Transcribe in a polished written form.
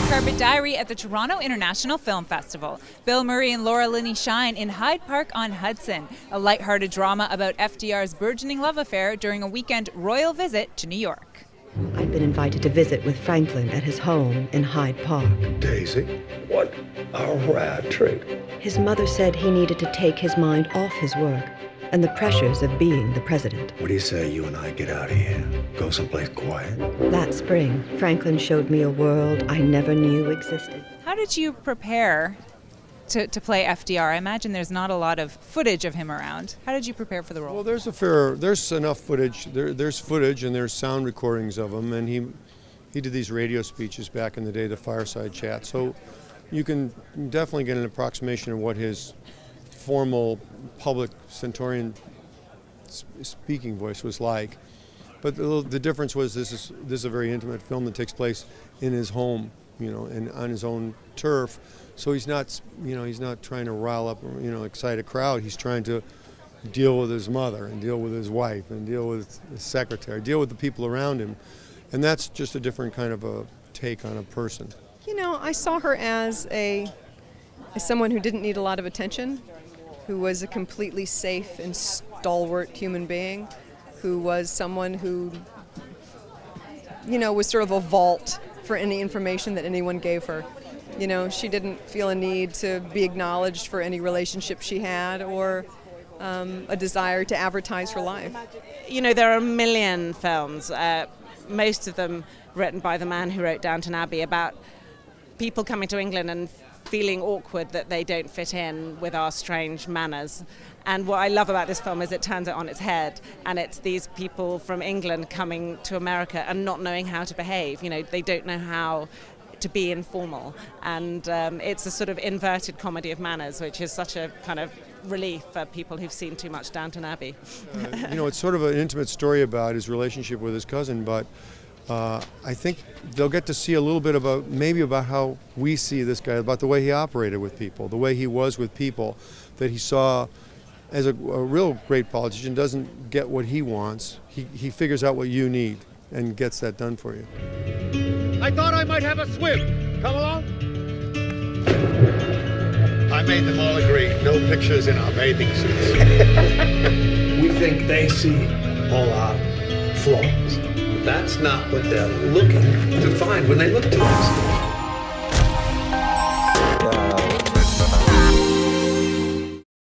Carpet Diary at the Toronto International Film Festival. Bill Murray and Laura Linney shine in Hyde Park on Hudson, a lighthearted drama about FDR's burgeoning love affair during a weekend royal visit to New York. I'd been invited to visit with Franklin at his home in Hyde Park. Daisy, what a rad treat. His mother said he needed to take his mind off his work and the pressures of being the president. What do you say you and I get out of here? Go someplace quiet? That spring, Franklin showed me a world I never knew existed. How did you prepare to play FDR? I imagine there's not a lot of footage of him around. How did you prepare for the role? Well, there's enough footage. There's footage and there's sound recordings of him, and he did these radio speeches back in the day, the fireside chat. So you can definitely get an approximation of what his formal public Centaurian speaking voice was like. But the difference was this is a very intimate film that takes place in his home, and on his own turf. So he's not trying to rile up, excite a crowd. He's trying to deal with his mother and deal with his wife and deal with his secretary, deal with the people around him. And that's just a different kind of a take on a person. I saw her as someone who didn't need a lot of attention, who was a completely safe and stalwart human being, who was someone who, was sort of a vault for any information that anyone gave her. She didn't feel a need to be acknowledged for any relationship she had or a desire to advertise her life. There are a million films, most of them written by the man who wrote Downton Abbey, about people coming to England and feeling awkward that they don't fit in with our strange manners. And what I love about this film is it turns it on its head, and it's these people from England coming to America and not knowing how to behave. They don't know how to be informal, and it's a sort of inverted comedy of manners, which is such a kind of relief for people who've seen too much Downton Abbey. It's sort of an intimate story about his relationship with his cousin, but I think they'll get to see a little bit about how we see this guy, about the way he operated with people, the way he was with people, that he saw as a real great politician doesn't get what he wants. He figures out what you need and gets that done for you. I thought I might have a swim. Come along. I made them all agree, no pictures in our bathing suits. We think they see all our flaws. That's not what they're looking to find when they look to us.